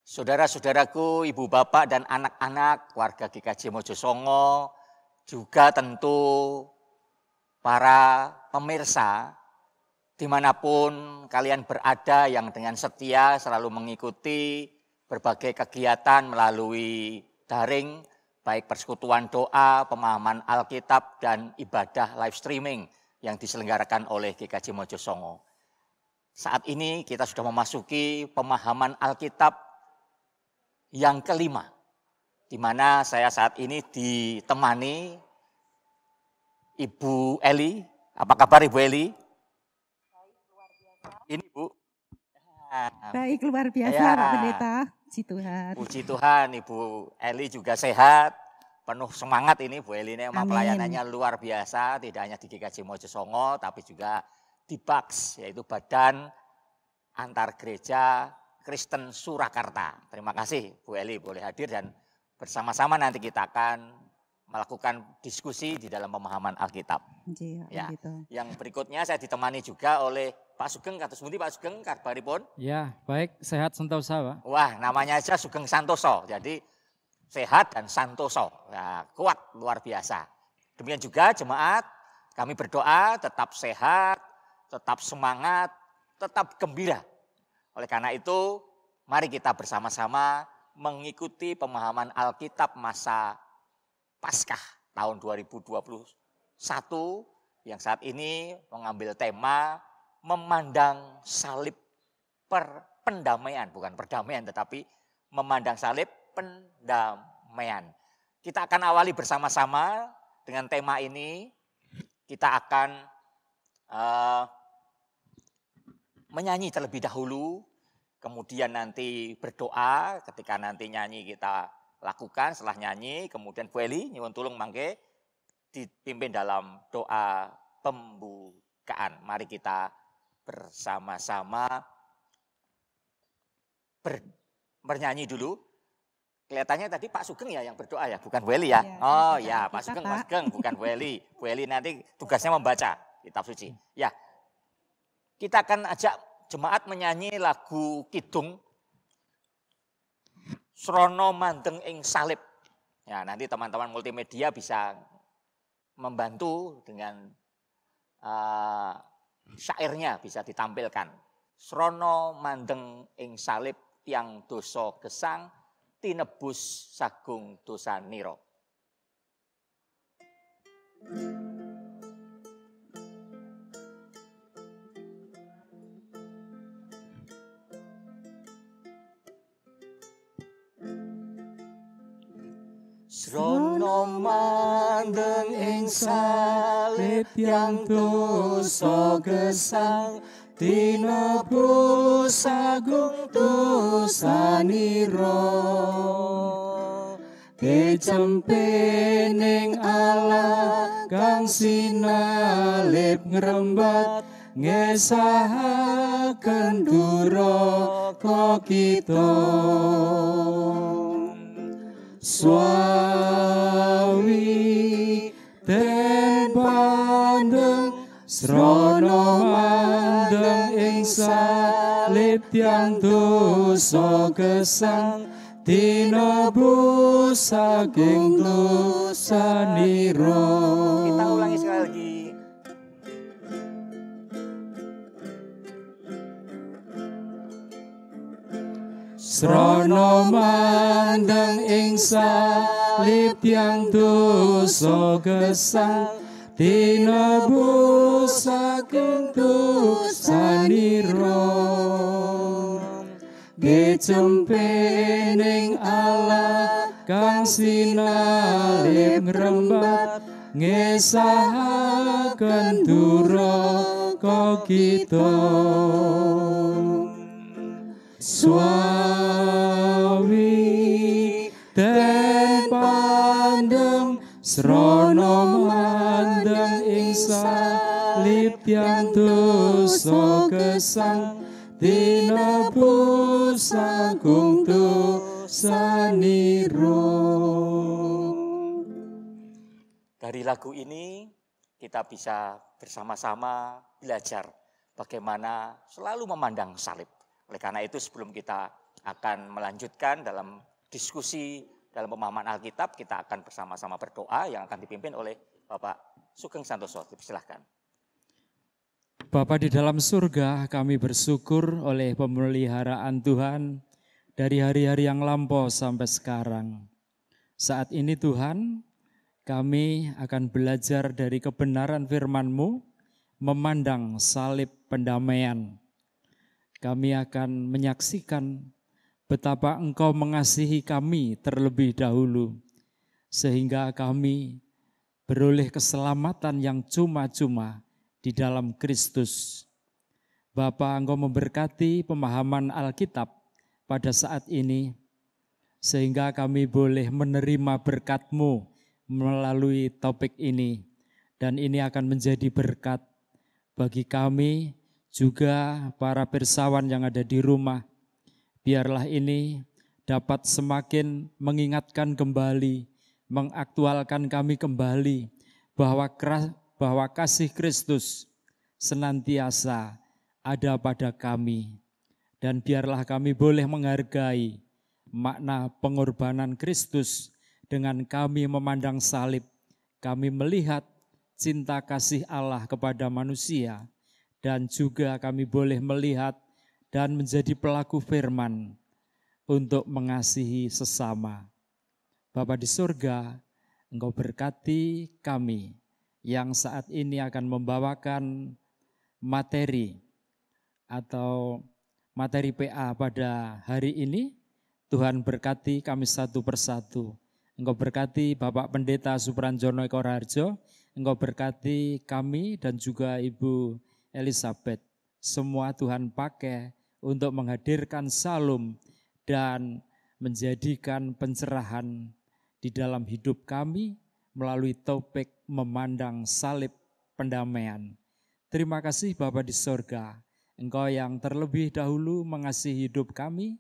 Saudara-saudaraku, ibu bapak dan anak-anak warga GKJ Mojosongo, juga tentu para pemirsa dimanapun kalian berada yang dengan setia selalu mengikuti berbagai kegiatan melalui daring, baik persekutuan doa, pemahaman Alkitab, dan ibadah live streaming yang diselenggarakan oleh GKJ Mojosongo. Saat ini kita sudah memasuki pemahaman Alkitab yang kelima, di mana saya saat ini ditemani Ibu Eli. Apa kabar Ibu Eli? Baik, luar biasa. Ini Bu. Baik, luar biasa Ya. Pak Pendeta. Puji Tuhan. Puji Tuhan, Ibu Eli juga sehat, penuh semangat ini Bu Eli ini memang Amin. pelayanannya luar biasa, tidak hanya di GKJ Mojosongo tapi juga di BAKS, yaitu Badan Antar Gereja Kristen Surakarta. Terima kasih Bu Eli boleh hadir dan bersama-sama nanti kita akan melakukan diskusi di dalam pemahaman Alkitab. Ya. Yang berikutnya saya ditemani juga oleh Pak Sugeng. Kados pundi Pak Sugeng kabaripun? Ya, baik, sehat sentosa, Pak. Wah, namanya aja Sugeng Santoso. Jadi sehat dan santoso. Ya, kuat luar biasa. Demikian juga jemaat, kami berdoa tetap sehat, tetap semangat, tetap gembira. Oleh karena itu, mari kita bersama-sama mengikuti pemahaman Alkitab masa Paskah tahun 2021 yang saat ini mengambil tema memandang salib pendamaian, bukan perdamaian tetapi memandang salib pendamaian. Kita akan awali bersama-sama dengan tema ini. Kita akan menyanyi terlebih dahulu, kemudian nanti berdoa. Ketika nanti nyanyi kita lakukan, setelah nyanyi kemudian Bu Eli nyuwun tulung mangke dipimpin dalam doa pembukaan. Mari kita bersama-sama bernyanyi dulu. Kelihatannya tadi Pak Sugeng ya yang berdoa ya, bukan Bu Eli ya? Oh ya, Pak Sugeng, bukan Bu Eli. Bu Eli nanti tugasnya membaca kitab suci. Ya, kita akan ajak jemaat menyanyi lagu kidung Srono Mandeng ing Salib. Ya, nanti teman-teman multimedia bisa membantu dengan syairnya bisa ditampilkan. Srono Mandeng ing Salib tiang dosa gesang tinebus sagung dosa niro. Srono mandeng ing salib tiang dosa gesang tinebus sagung dosa niro. Kecempening Allah kang sinalib ngrembat ngesahaken duraka kita. Swawi ten pandeng srono mandeng ing salib tiang dosa gesang tinebus saking dosa niro. Kita ulangi sekali lagi. Srono mandeng ing salib tiang dosa gesang tinebus saking dosa niro. Kecempening Allah kang sinalib ngrembat ngesahaken duraka kita. Swawi ten pandeng srono mandeng ing salib tiang dosa gesang tinebus sagung dosa niro. Dari lagu ini kita bisa bersama-sama belajar bagaimana selalu memandang salib. Oleh karena itu sebelum kita akan melanjutkan dalam diskusi dalam pemahaman Alkitab. Kita akan bersama-sama berdoa yang akan dipimpin oleh Bapak Sugeng Santoso. Silahkan. Bapa di dalam surga, kami bersyukur oleh pemeliharaan Tuhan dari hari-hari yang lampau sampai sekarang. Saat ini Tuhan, kami akan belajar dari kebenaran firman-Mu, memandang salib pendamaian. Kami akan menyaksikan betapa Engkau mengasihi kami terlebih dahulu, sehingga kami beroleh keselamatan yang cuma-cuma di dalam Kristus. Bapa, Engkau memberkati pemahaman Alkitab pada saat ini, sehingga kami boleh menerima berkat-Mu melalui topik ini. Dan ini akan menjadi berkat bagi kami, juga para pirsawan yang ada di rumah. Biarlah ini dapat semakin mengingatkan kembali, mengaktualkan kami kembali bahwa kasih Kristus senantiasa ada pada kami. Dan biarlah kami boleh menghargai makna pengorbanan Kristus dengan kami memandang salib. Kami melihat cinta kasih Allah kepada manusia, dan juga kami boleh melihat dan menjadi pelaku firman untuk mengasihi sesama. Bapa di surga, Engkau berkati kami yang saat ini akan membawakan materi atau materi PA pada hari ini. Tuhan berkati kami satu persatu. Engkau berkati Bapak Pendeta Supranjono Eko Raharjo, Engkau berkati kami dan juga Ibu Elizabeth. Semua Tuhan pakai untuk menghadirkan salum dan menjadikan pencerahan di dalam hidup kami melalui topik memandang salib pendamaian. Terima kasih Bapa di sorga, Engkau yang terlebih dahulu mengasihi hidup kami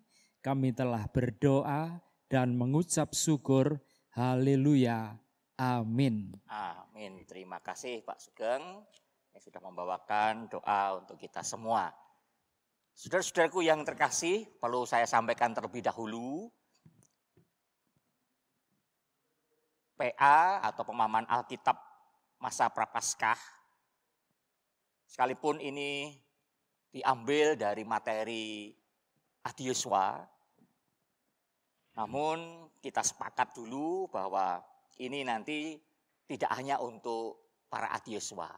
telah berdoa dan mengucap syukur. Haleluya. Amin. Amin. Terima kasih Pak Sugeng yang sudah membawakan doa untuk kita semua. Saudara-saudaraku yang terkasih, perlu saya sampaikan terlebih dahulu, PA atau pemahaman Alkitab masa Prapaskah, sekalipun ini diambil dari materi Adi Yosua, namun kita sepakat dulu bahwa ini nanti tidak hanya untuk para Adi Yosua.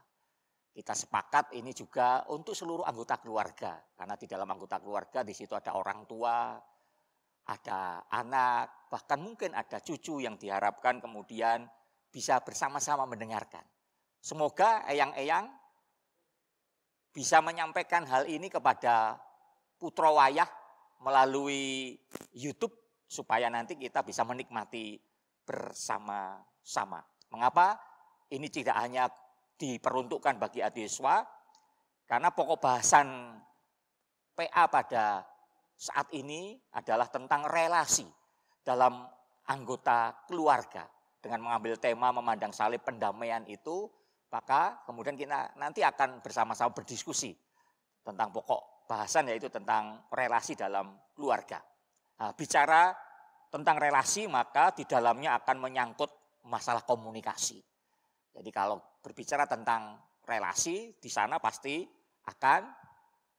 Kita sepakat ini juga untuk seluruh anggota keluarga, karena di dalam anggota keluarga di situ ada orang tua, ada anak, bahkan mungkin ada cucu yang diharapkan kemudian bisa bersama-sama mendengarkan. Semoga eyang-eyang bisa menyampaikan hal ini kepada putra wayah melalui YouTube supaya nanti kita bisa menikmati bersama-sama. Mengapa? Ini tidak hanya diperuntukkan bagi Adi Yosua, karena pokok bahasan PA pada saat ini adalah tentang relasi dalam anggota keluarga. Dengan mengambil tema memandang salib pendamaian itu, maka kemudian kita nanti akan bersama-sama berdiskusi tentang pokok bahasan, yaitu tentang relasi dalam keluarga. Nah, bicara tentang relasi, maka di dalamnya akan menyangkut masalah komunikasi. Jadi kalau berbicara tentang relasi, di sana pasti akan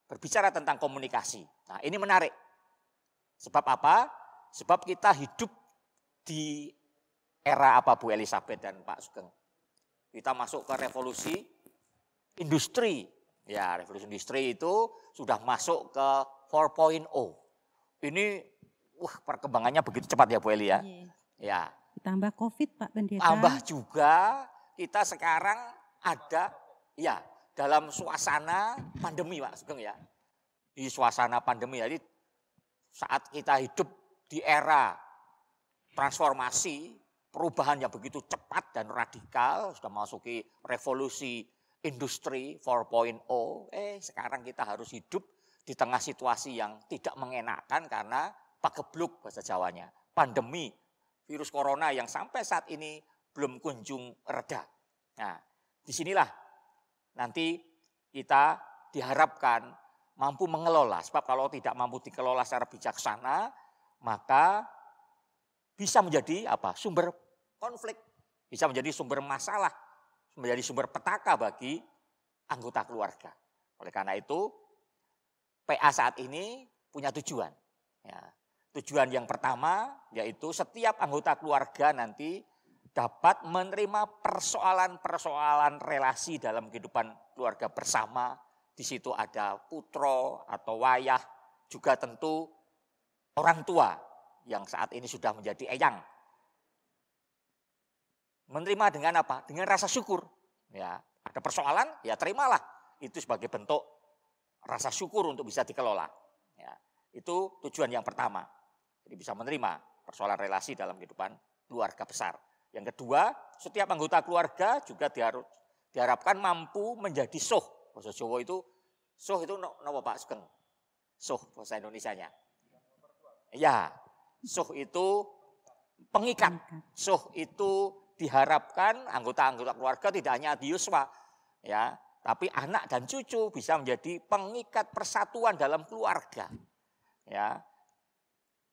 berbicara tentang komunikasi. Nah, ini menarik. Sebab apa? Sebab kita hidup di era apa Bu Elizabeth dan Pak Sugeng? Kita masuk ke revolusi industri. Ya, revolusi industri itu sudah masuk ke 4.0. Ini perkembangannya begitu cepat ya Bu Eli ya. Ya. Ditambah COVID Pak Pendeta. Tambah juga kita sekarang ada ya dalam suasana pandemi Pak Sugeng ya. Di suasana pandemi, jadi saat kita hidup di era transformasi, perubahan yang begitu cepat dan radikal, sudah memasuki revolusi industri 4.0, sekarang kita harus hidup di tengah situasi yang tidak mengenakan karena pagebluk bahasa Jawanya. Pandemi virus corona yang sampai saat ini belum kunjung reda. Nah, disinilah nanti kita diharapkan mampu mengelola. Sebab kalau tidak mampu dikelola secara bijaksana, maka bisa menjadi sumber konflik, bisa menjadi sumber masalah, menjadi sumber petaka bagi anggota keluarga. Oleh karena itu, PA saat ini punya tujuan. Ya, tujuan yang pertama yaitu setiap anggota keluarga nanti dapat menerima persoalan-persoalan relasi dalam kehidupan keluarga bersama. Di situ ada putro atau wayah, juga tentu orang tua yang saat ini sudah menjadi eyang. Menerima dengan apa? Dengan rasa syukur. Ya, ada persoalan, ya terimalah. Itu sebagai bentuk rasa syukur untuk bisa dikelola. Ya, itu tujuan yang pertama. Jadi bisa menerima persoalan relasi dalam kehidupan keluarga besar. Yang kedua, setiap anggota keluarga juga diharapkan mampu menjadi soh. Bahasa Jawa itu, soh itu apa Pak Sugeng? Soh bahasa Indonesianya. Ya, soh itu pengikat. Soh itu diharapkan anggota-anggota keluarga tidak hanya adiuswa, ya, tapi anak dan cucu bisa menjadi pengikat persatuan dalam keluarga. Ya.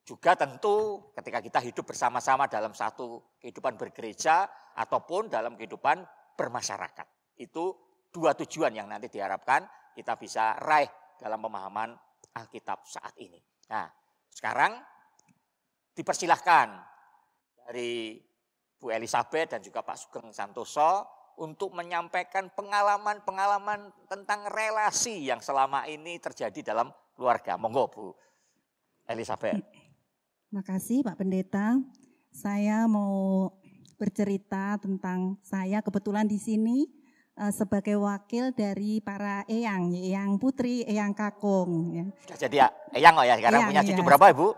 Juga tentu ketika kita hidup bersama-sama dalam satu kehidupan bergereja ataupun dalam kehidupan bermasyarakat. Itu dua tujuan yang nanti diharapkan kita bisa raih dalam pemahaman Alkitab saat ini. Nah, sekarang dipersilahkan dari Bu Elizabeth dan juga Pak Sugeng Santoso untuk menyampaikan pengalaman-pengalaman tentang relasi yang selama ini terjadi dalam keluarga. Monggo Bu Elizabeth. Terima kasih Pak Pendeta. Saya mau bercerita tentang saya kebetulan di sini sebagai wakil dari para eyang, eyang putri, eyang kakung. Ya. Sudah jadi ya, eyang ya sekarang punya cucu berapa Ibu?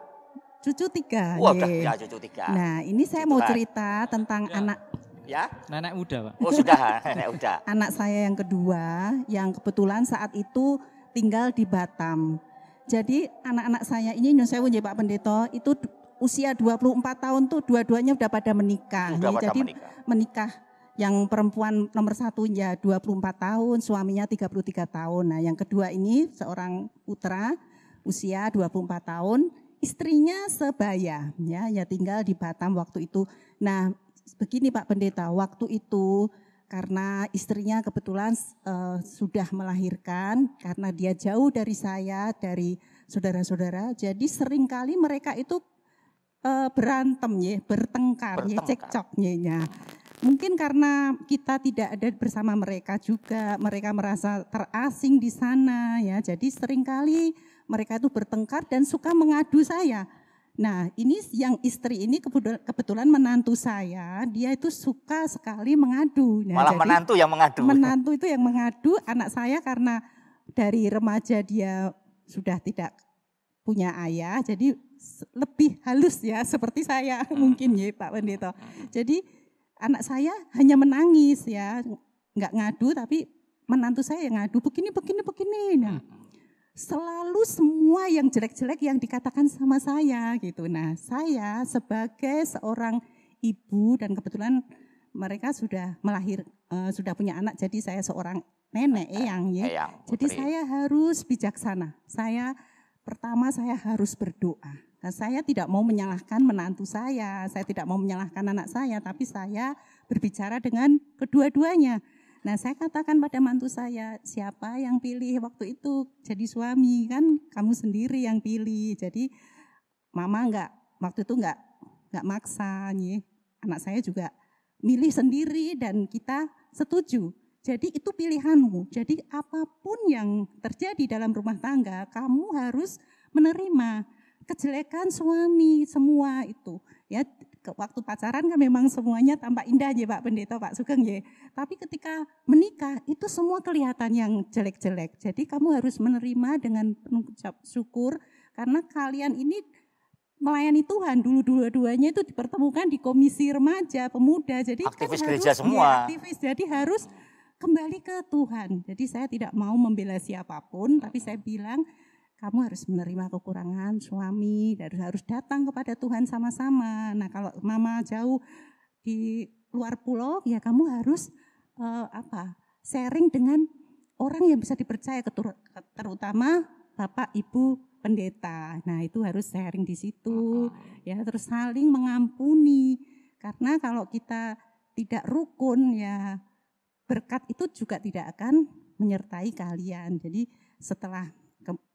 Cucu 3. Wah, udah ya cucu 3. Nah, ini saya mau cerita tentang anak. Ya? Nenek muda Pak. Oh sudah, nenek muda. Anak saya yang kedua, yang kebetulan saat itu tinggal di Batam. Jadi anak-anak saya ini nyun sewu Pak Pendeta itu usia 24 tahun tuh dua-duanya udah pada menikah. Jadi menikah. Yang perempuan nomor 1 ya 24 tahun, suaminya 33 tahun. Nah yang kedua ini seorang putra usia 24 tahun, istrinya sebaya ya tinggal di Batam waktu itu. Nah begini Pak Pendeta, waktu itu karena istrinya kebetulan sudah melahirkan, karena dia jauh dari saya, dari saudara-saudara, jadi seringkali mereka itu berantem ya, bertengkar ya, cekcoknya. Mungkin karena kita tidak ada bersama mereka juga, mereka merasa terasing di sana ya, jadi seringkali mereka itu bertengkar dan suka mengadu saya. Nah ini yang istri ini kebetulan menantu saya, dia itu suka sekali mengadu. Nah, malah menantu yang mengadu. Menantu itu yang mengadu, anak saya karena dari remaja dia sudah tidak punya ayah, jadi lebih halus ya seperti saya mungkin ya Pak Pendeta. Jadi anak saya hanya menangis ya, nggak ngadu tapi menantu saya yang ngadu begini. Nah, selalu semua yang jelek-jelek yang dikatakan sama saya gitu. Nah saya sebagai seorang ibu dan kebetulan mereka sudah sudah punya anak, jadi saya seorang nenek eyang ya. Jadi saya harus bijaksana. Pertama saya harus berdoa. Nah, saya tidak mau menyalahkan menantu saya tidak mau menyalahkan anak saya, tapi saya berbicara dengan kedua-duanya. Nah saya katakan pada mantu saya, siapa yang pilih waktu itu jadi suami, kan kamu sendiri yang pilih. Jadi mama waktu itu enggak maksa nih. Anak saya juga milih sendiri dan kita setuju. Jadi itu pilihanmu. Jadi apapun yang terjadi dalam rumah tangga, kamu harus menerima kejelekan suami semua itu. Ya, waktu pacaran kan memang semuanya tampak indah ya Pak Pendeta, Pak Sugeng ya. Tapi ketika menikah itu semua kelihatan yang jelek-jelek. Jadi kamu harus menerima dengan penuh syukur karena kalian ini melayani Tuhan. Dua-duanya itu dipertemukan di komisi remaja, pemuda. Jadi aktivis kan gereja semua. Aktivis, jadi harus kembali ke Tuhan. Jadi saya tidak mau membela siapapun, tapi saya bilang kamu harus menerima kekurangan suami, dan harus datang kepada Tuhan sama-sama. Nah kalau mama jauh di luar pulau, ya kamu harus sharing dengan orang yang bisa dipercaya, terutama Bapak Ibu pendeta. Nah, itu harus sharing di situ, ya, terus saling mengampuni. Karena kalau kita tidak rukun, ya berkat itu juga tidak akan menyertai kalian. Jadi setelah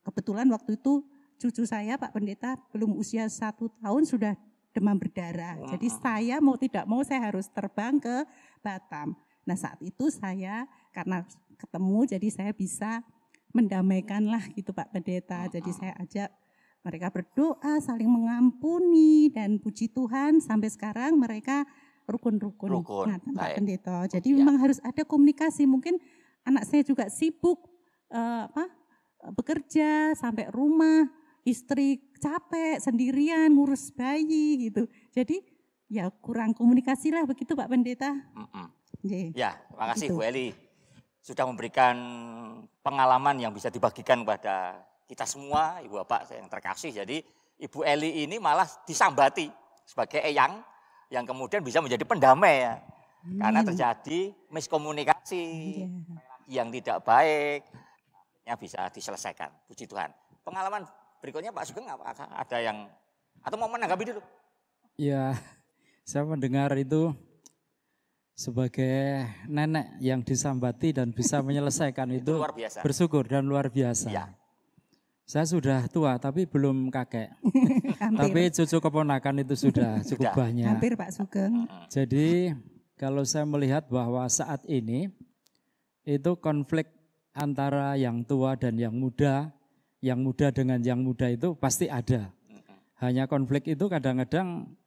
kebetulan waktu itu cucu saya Pak Pendeta belum usia 1 tahun sudah demam berdarah. Jadi saya mau tidak mau saya harus terbang ke Batam. Nah, saat itu saya karena ketemu jadi saya bisa mendamaikan lah gitu Pak Pendeta. Jadi saya ajak mereka berdoa, saling mengampuni, dan puji Tuhan sampai sekarang mereka rukun-rukun. Nah, Pak Pendeta. Jadi memang harus ada komunikasi. Mungkin anak saya juga sibuk bekerja sampai rumah, istri capek sendirian ngurus bayi gitu. Jadi ya kurang komunikasi lah begitu Pak Pendeta. Ya, terima kasih Bu Eli. Sudah memberikan pengalaman yang bisa dibagikan kepada kita semua, Ibu Bapak yang terkasih. Jadi Ibu Eli ini malah disambati sebagai eyang yang kemudian bisa menjadi pendamai ya. Karena terjadi miskomunikasi yang tidak baik, yang bisa diselesaikan. Puji Tuhan. Pengalaman berikutnya Pak Sugeng ada yang, atau mau menanggapi dulu? Ya, saya mendengar itu sebagai nenek yang disambati dan bisa menyelesaikan itu luar biasa. Bersyukur dan luar biasa. Ya. Saya sudah tua tapi belum kakek. Tapi cucu keponakan itu sudah cukup banyak. Hampir Pak Sugeng. Jadi kalau saya melihat bahwa saat ini itu konflik antara yang tua dan yang muda dengan yang muda itu pasti ada. Hanya konflik itu kadang-kadang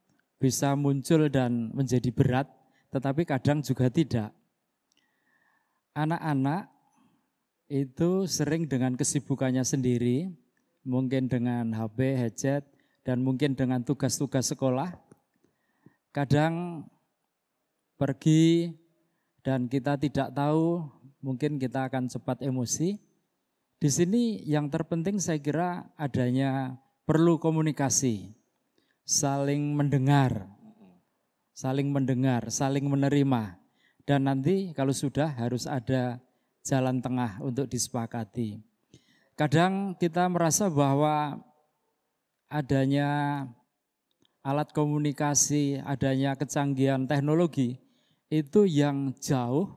bisa muncul dan menjadi berat, tetapi kadang juga tidak. Anak-anak itu sering dengan kesibukannya sendiri, mungkin dengan HP, headset, dan mungkin dengan tugas-tugas sekolah. Kadang pergi dan kita tidak tahu, mungkin kita akan cepat emosi. Di sini yang terpenting saya kira adanya perlu komunikasi, saling mendengar, saling menerima. Dan nanti kalau sudah harus ada jalan tengah untuk disepakati. Kadang kita merasa bahwa adanya alat komunikasi, adanya kecanggihan teknologi, itu yang jauh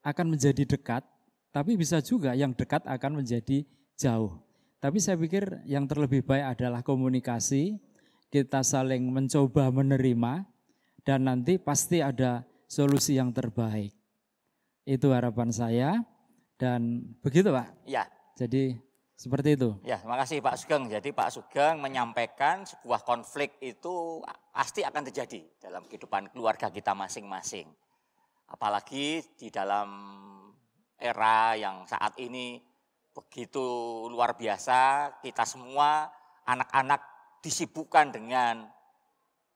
akan menjadi dekat, tapi bisa juga yang dekat akan menjadi jauh. Tapi saya pikir yang terlebih baik adalah komunikasi, kita saling mencoba menerima, dan nanti pasti ada solusi yang terbaik. Itu harapan saya, dan begitu Pak. Ya. Jadi seperti itu. Ya, terima kasih Pak Sugeng. Jadi Pak Sugeng menyampaikan sebuah konflik itu pasti akan terjadi dalam kehidupan keluarga kita masing-masing. Apalagi di dalam era yang saat ini begitu luar biasa, kita semua anak-anak disibukkan dengan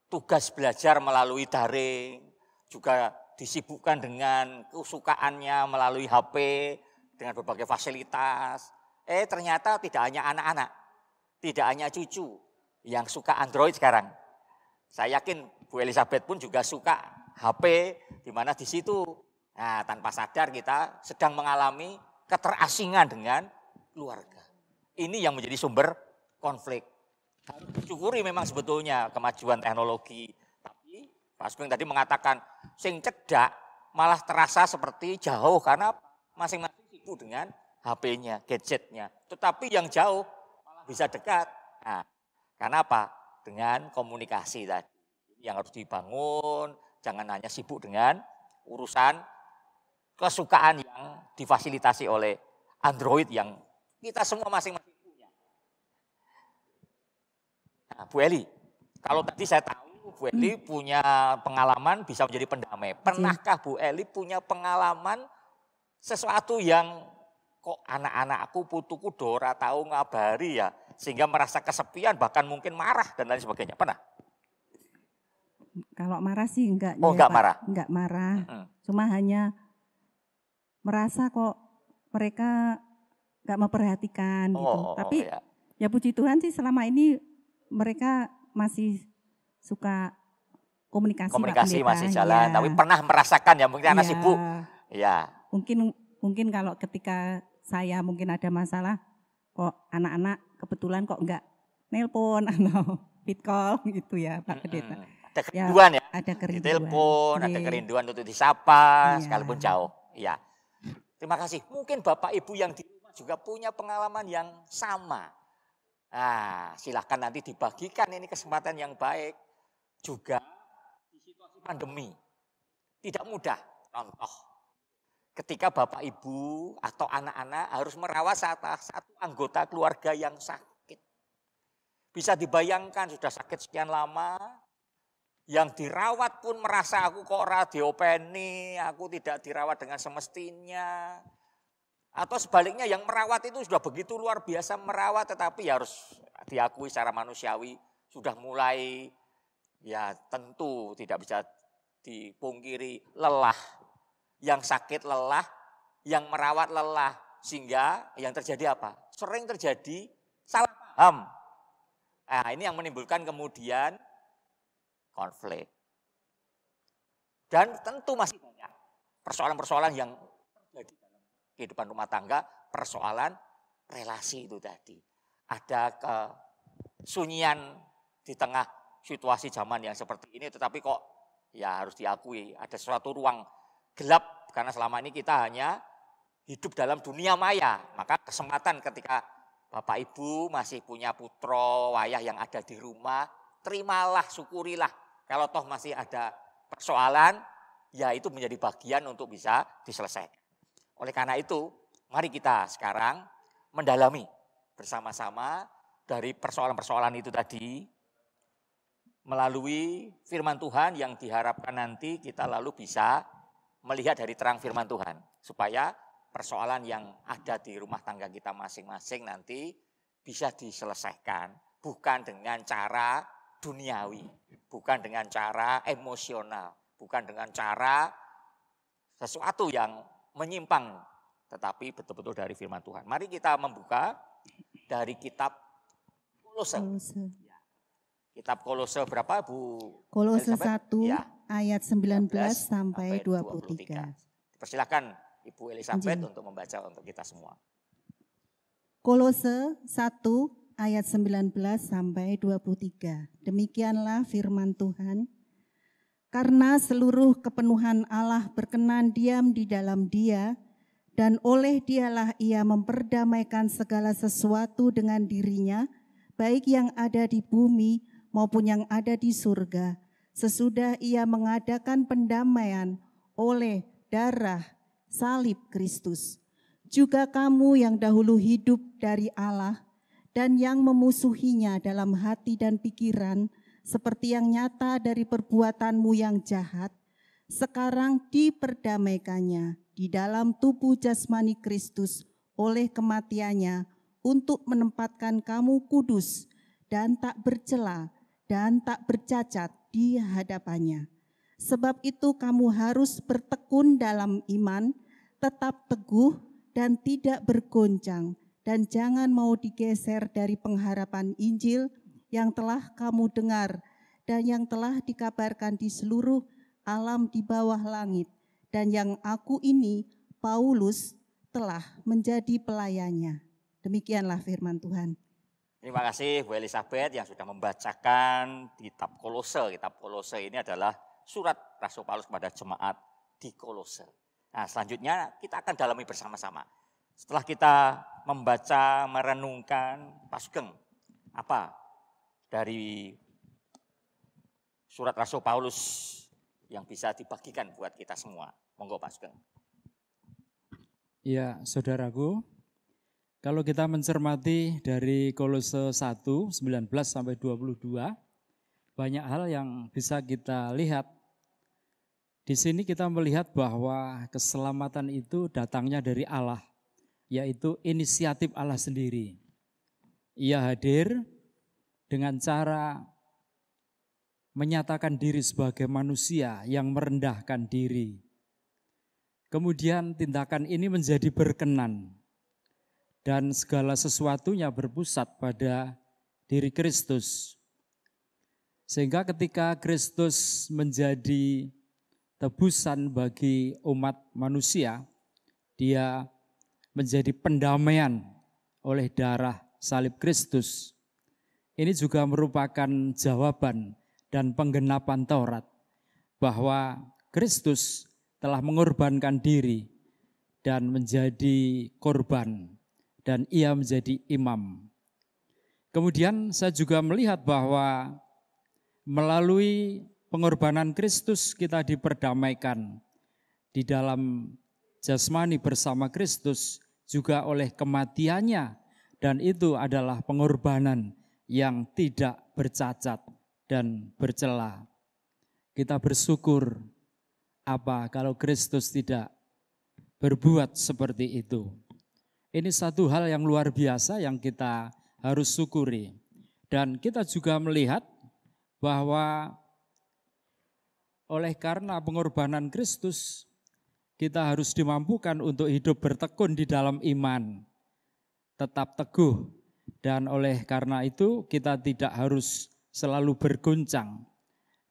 tugas belajar melalui daring, juga disibukkan dengan kesukaannya melalui HP, dengan berbagai fasilitas. Ternyata tidak hanya anak-anak, tidak hanya cucu yang suka Android sekarang. Saya yakin Bu Elizabeth pun juga suka HP, di mana di situ, nah, tanpa sadar kita sedang mengalami keterasingan dengan keluarga. Ini yang menjadi sumber konflik. Harus disyukuri memang sebetulnya kemajuan teknologi. Tapi Pak Sugeng tadi mengatakan, sing cedak malah terasa seperti jauh karena masing-masing sibuk dengan HP-nya, gadgetnya. Tetapi yang jauh malah bisa dekat. Nah, karena apa? Dengan komunikasi tadi. Yang harus dibangun, jangan hanya sibuk dengan urusan kesukaan yang difasilitasi oleh Android yang kita semua masing-masing punya. Nah, Bu Eli, kalau tadi saya tahu Bu Eli punya pengalaman bisa menjadi pendamai. Pernahkah Bu Eli punya pengalaman sesuatu yang kok anak-anakku, putuku Dora tahu ngabari ya, sehingga merasa kesepian bahkan mungkin marah dan lain sebagainya. Pernah? Kalau marah sih enggak. Oh, enggak marah? Enggak marah. Cuma hanya merasa kok mereka enggak memperhatikan gitu. Tapi ya puji Tuhan sih selama ini mereka masih suka komunikasi. Komunikasi masih jalan, ya. Tapi pernah merasakan ya mungkin anak sibuk. Ya. Mungkin mungkin kalau ketika saya mungkin ada masalah, kok anak-anak kebetulan kok enggak nelpon atau fit call gitu ya Pak Pendeta. Ada kerinduan ya, ada kerinduan. Ditelepon, ada kerinduan untuk disapa, Iya. sekalipun jauh. Iya. Terima kasih. Mungkin Bapak Ibu yang di rumah juga punya pengalaman yang sama. Nah, silahkan nanti dibagikan ini kesempatan yang baik. Juga di situasi pandemi. Tidak mudah. Contoh, ketika Bapak Ibu atau anak-anak harus merawat satu anggota keluarga yang sakit. Bisa dibayangkan sudah sakit sekian lama, yang dirawat pun merasa aku kok radiopeni, aku tidak dirawat dengan semestinya. Atau sebaliknya yang merawat itu sudah begitu luar biasa merawat, tetapi harus diakui secara manusiawi sudah mulai, ya tentu tidak bisa dipungkiri lelah. Yang sakit lelah, yang merawat lelah. Sehingga yang terjadi apa? Sering terjadi salah paham. Nah, ini yang menimbulkan kemudian konflik. Dan tentu masih banyak persoalan-persoalan yang terjadi dalam kehidupan rumah tangga, persoalan relasi itu tadi. Ada kesunyian di tengah situasi zaman yang seperti ini, tetapi kok ya harus diakui ada suatu ruang gelap, karena selama ini kita hanya hidup dalam dunia maya. Maka kesempatan ketika Bapak Ibu masih punya putra wayah yang ada di rumah, terimalah, syukurilah. Kalau toh masih ada persoalan, ya itu menjadi bagian untuk bisa diselesaikan. Oleh karena itu, mari kita sekarang mendalami bersama-sama dari persoalan-persoalan itu tadi, melalui firman Tuhan yang diharapkan nanti kita lalu bisa melihat dari terang firman Tuhan, supaya persoalan yang ada di rumah tangga kita masing-masing nanti bisa diselesaikan, bukan dengan cara duniawi, bukan dengan cara emosional, bukan dengan cara sesuatu yang menyimpang, tetapi betul-betul dari firman Tuhan. Mari kita membuka dari kitab Kolose. Kitab Kolose berapa, Bu? Kolose 1 ya. ayat 19 sampai 23. Persilakan Ibu Elizabeth untuk membaca untuk kita semua. Kolose 1 ayat 19 sampai 23. Demikianlah firman Tuhan. Karena seluruh kepenuhan Allah berkenan diam di dalam Dia, dan oleh Dialah Ia memperdamaikan segala sesuatu dengan dirinya, baik yang ada di bumi maupun yang ada di surga, sesudah Ia mengadakan pendamaian oleh darah salib Kristus. Juga kamu yang dahulu hidup dari Allah dan yang memusuhinya dalam hati dan pikiran, seperti yang nyata dari perbuatanmu yang jahat, sekarang diperdamaikannya di dalam tubuh jasmani Kristus oleh kematiannya, untuk menempatkan kamu kudus dan tak bercela dan tak bercacat di hadapannya. Sebab itu kamu harus bertekun dalam iman, tetap teguh dan tidak bergoncang, dan jangan mau digeser dari pengharapan Injil yang telah kamu dengar dan yang telah dikabarkan di seluruh alam di bawah langit, dan yang aku ini, Paulus, telah menjadi pelayannya. Demikianlah firman Tuhan. Terima kasih Bu Elizabeth yang sudah membacakan kitab Kolose. Kitab Kolose ini adalah surat Rasul Paulus kepada jemaat di Kolose. Nah, selanjutnya kita akan dalami bersama-sama. Setelah kita membaca, merenungkan, Pak Sugeng, apa dari surat Rasul Paulus yang bisa dibagikan buat kita semua? Monggo Pak Sugeng. Ya, saudaraku, kalau kita mencermati dari Kolose 1, 19 sampai 22, banyak hal yang bisa kita lihat. Di sini kita melihat bahwa keselamatan itu datangnya dari Allah, yaitu inisiatif Allah sendiri. Ia hadir dengan cara menyatakan diri sebagai manusia yang merendahkan diri. Kemudian tindakan ini menjadi berkenan dan segala sesuatunya berpusat pada diri Kristus. Sehingga ketika Kristus menjadi tebusan bagi umat manusia, dia menjadi pendamaian oleh darah salib Kristus. Ini juga merupakan jawaban dan penggenapan Taurat bahwa Kristus telah mengorbankan diri dan menjadi korban dan ia menjadi imam. Kemudian saya juga melihat bahwa melalui pengorbanan Kristus kita diperdamaikan di dalam jasmani bersama Kristus, juga oleh kematiannya, dan itu adalah pengorbanan yang tidak bercacat dan bercela. Kita bersyukur apa kalau Kristus tidak berbuat seperti itu. Ini satu hal yang luar biasa yang kita harus syukuri. Dan kita juga melihat bahwa oleh karena pengorbanan Kristus, kita harus dimampukan untuk hidup bertekun di dalam iman, tetap teguh. Dan oleh karena itu kita tidak harus selalu berguncang.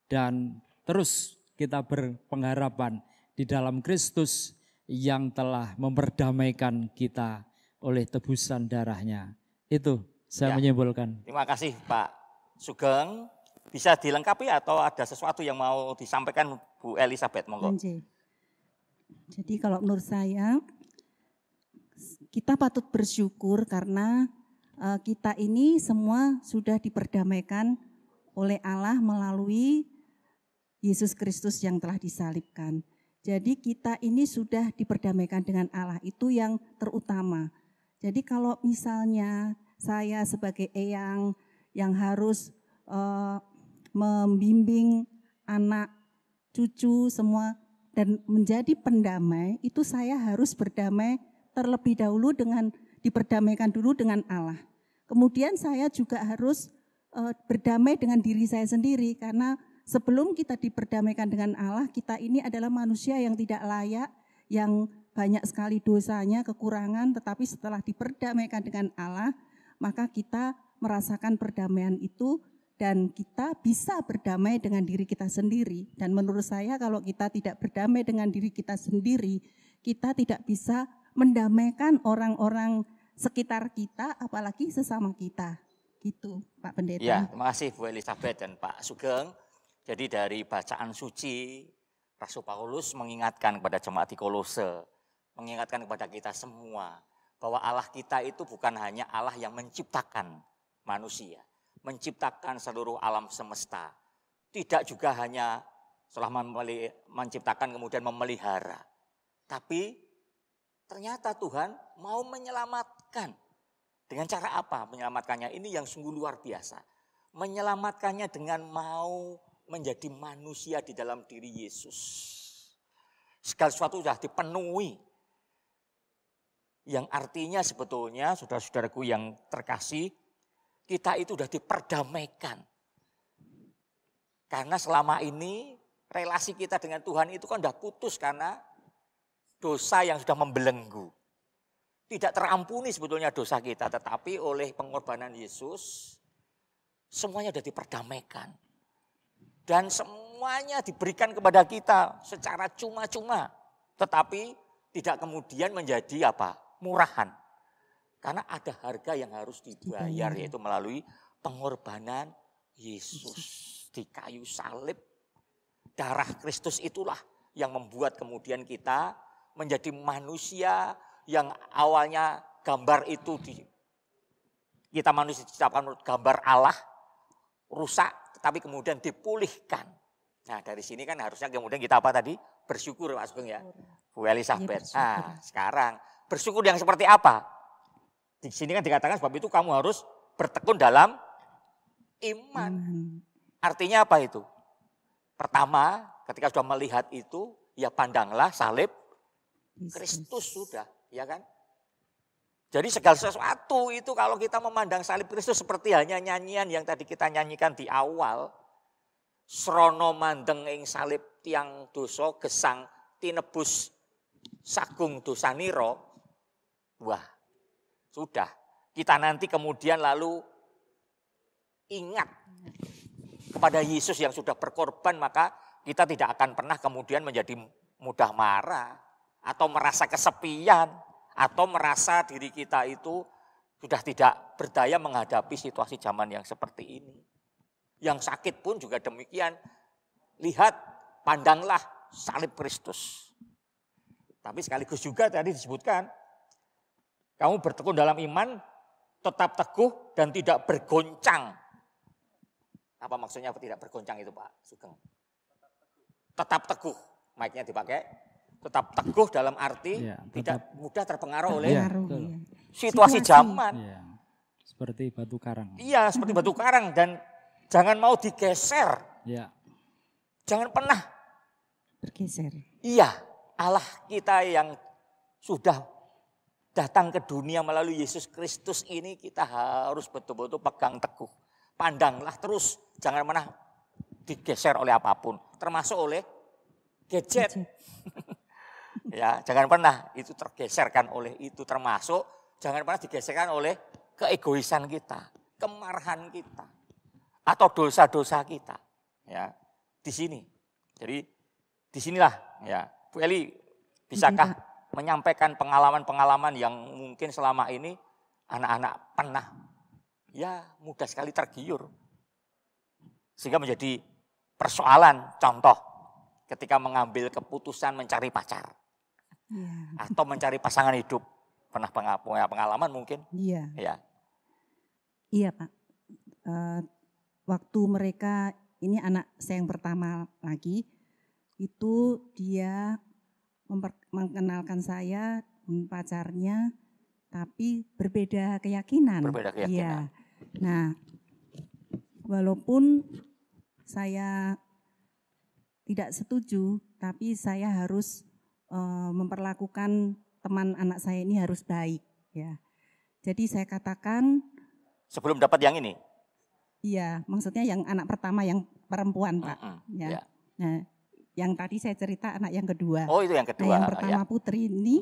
Dan terus kita berpengharapan di dalam Kristus yang telah memperdamaikan kita oleh tebusan darahnya. Itu saya menyimpulkan. Terima kasih Pak Sugeng. Bisa dilengkapi atau ada sesuatu yang mau disampaikan Bu Elizabeth? Monggo. Jadi kalau menurut saya, kita patut bersyukur karena kita ini semua sudah diperdamaikan oleh Allah melalui Yesus Kristus yang telah disalibkan. Jadi kita ini sudah diperdamaikan dengan Allah, itu yang terutama. Jadi kalau misalnya saya sebagai eyang yang harus membimbing anak, cucu semua dan menjadi pendamai, itu saya harus berdamai terlebih dahulu diperdamaikan dulu dengan Allah. Kemudian saya juga harus berdamai dengan diri saya sendiri, karena sebelum kita diperdamaikan dengan Allah, kita ini adalah manusia yang tidak layak, yang banyak sekali dosanya, kekurangan, tetapi setelah diperdamaikan dengan Allah, maka kita merasakan perdamaian itu dan kita bisa berdamai dengan diri kita sendiri. Dan menurut saya kalau kita tidak berdamai dengan diri kita sendiri, kita tidak bisa mendamaikan orang-orang sekitar kita, apalagi sesama kita. Gitu, Pak Pendeta. Ya, terima kasih Bu Elizabeth dan Pak Sugeng. Jadi dari bacaan suci, Rasul Paulus mengingatkan kepada jemaat di Kolose, mengingatkan kepada kita semua, bahwa Allah kita itu bukan hanya Allah yang menciptakan manusia, menciptakan seluruh alam semesta. Tidak juga hanya setelah menciptakan kemudian memelihara. Tapi ternyata Tuhan mau menyelamatkan. Dengan cara apa menyelamatkannya? Ini yang sungguh luar biasa. Menyelamatkannya dengan mau menjadi manusia di dalam diri Yesus. Segala sesuatu sudah dipenuhi. Yang artinya sebetulnya saudara-saudaraku yang terkasih, kita itu sudah diperdamaikan. Karena selama ini relasi kita dengan Tuhan itu kan sudah putus karena dosa yang sudah membelenggu. Tidak terampuni sebetulnya dosa kita, tetapi oleh pengorbanan Yesus semuanya sudah diperdamaikan. Dan semuanya diberikan kepada kita secara cuma-cuma, tetapi tidak kemudian menjadi apa? Murahan. Karena ada harga yang harus dibayar, yaitu melalui pengorbanan Yesus di kayu salib. Darah Kristus itulah yang membuat kemudian kita menjadi manusia yang awalnya gambar itu kita manusia diciptakan menurut gambar Allah, rusak, tetapi kemudian dipulihkan. Nah dari sini kan harusnya kemudian kita apa tadi? Bersyukur Pak Sugeng ya, Bu Elizabeth. Nah sekarang bersyukur yang seperti apa? Di sini kan dikatakan sebab itu kamu harus bertekun dalam iman. Artinya apa itu? Pertama, ketika sudah melihat itu, ya pandanglah salib Kristus sudah, ya kan? Jadi segala sesuatu itu kalau kita memandang salib Kristus seperti hanya nyanyian yang tadi kita nyanyikan di awal. Srono mandeng ing salib tiang dosa gesang tinebus sagung dosaniro. Wah, sudah. Kita nanti kemudian lalu ingat kepada Yesus yang sudah berkorban, maka kita tidak akan pernah kemudian menjadi mudah marah atau merasa kesepian, atau merasa diri kita itu sudah tidak berdaya menghadapi situasi zaman yang seperti ini. Yang sakit pun juga demikian. Lihat, pandanglah salib Kristus. Tapi sekaligus juga tadi disebutkan, kamu bertekun dalam iman, tetap teguh dan tidak bergoncang. Apa maksudnya tidak bergoncang itu Pak Sugeng? Tetap teguh, mic-nya dipakai. Tetap teguh dalam arti tidak mudah terpengaruh oleh situasi zaman. Ya, seperti batu karang. Iya, seperti batu karang dan jangan mau digeser. Ya. Jangan pernah bergeser. Iya, Allah kita yang sudah datang ke dunia melalui Yesus Kristus ini kita harus betul-betul pegang teguh. Pandanglah terus, jangan pernah digeser oleh apapun, termasuk oleh gadget. Ya, jangan pernah itu tergeserkan oleh itu, termasuk jangan pernah digeserkan oleh keegoisan kita, kemarahan kita, atau dosa-dosa kita. Ya, di sini. Jadi disinilah ya, Bu Eli, bisakah menyampaikan pengalaman-pengalaman yang mungkin selama ini anak-anak pernah ya mudah sekali tergiur. Sehingga menjadi persoalan contoh ketika mengambil keputusan mencari pacar. Atau mencari pasangan hidup. Pernah punya pengalaman mungkin? Iya. Ya. Iya Pak. Waktu mereka, ini anak saya yang pertama lagi, itu dia mengenalkan saya pacarnya, tapi berbeda keyakinan. Berbeda keyakinan. Iya. Nah, walaupun saya tidak setuju, tapi saya harus memperlakukan teman anak saya ini harus baik. Ya. Jadi saya katakan. Sebelum dapat yang ini? Iya, maksudnya yang anak pertama yang perempuan Pak. Ya. Nah, yang tadi saya cerita anak yang kedua. Oh itu yang kedua. Nah, yang pertama putri ini.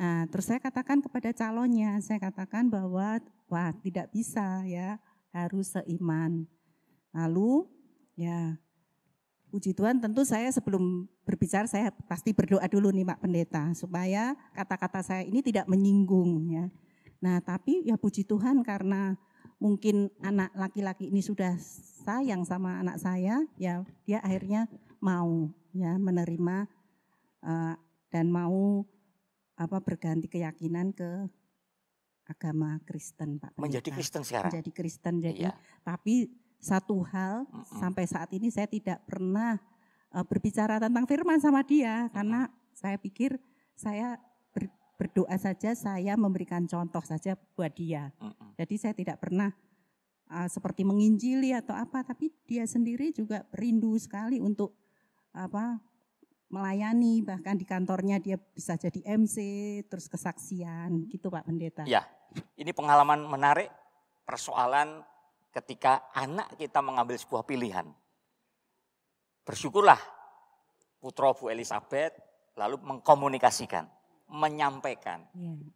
Nah, terus saya katakan kepada calonnya, saya katakan bahwa wah tidak bisa ya, harus seiman. Lalu ya puji Tuhan, tentu saya sebelum berbicara saya pasti berdoa dulu nih Pak Pendeta supaya kata-kata saya ini tidak menyinggung ya. Nah, tapi ya puji Tuhan karena mungkin anak laki-laki ini sudah sayang sama anak saya, ya dia akhirnya mau ya menerima dan mau berganti keyakinan ke agama Kristen Pak Pendeta. Menjadi Kristen sekarang. Menjadi Kristen jadi tapi satu hal sampai saat ini saya tidak pernah berbicara tentang firman sama dia karena saya pikir saya berdoa saja, saya memberikan contoh saja buat dia. Jadi saya tidak pernah seperti menginjili atau apa, tapi dia sendiri juga rindu sekali untuk melayani, bahkan di kantornya dia bisa jadi MC, terus kesaksian gitu Pak Pendeta. Ya, ini pengalaman menarik, persoalan ketika anak kita mengambil sebuah pilihan. Bersyukurlah putra Bu Elizabeth lalu mengkomunikasikan, menyampaikan.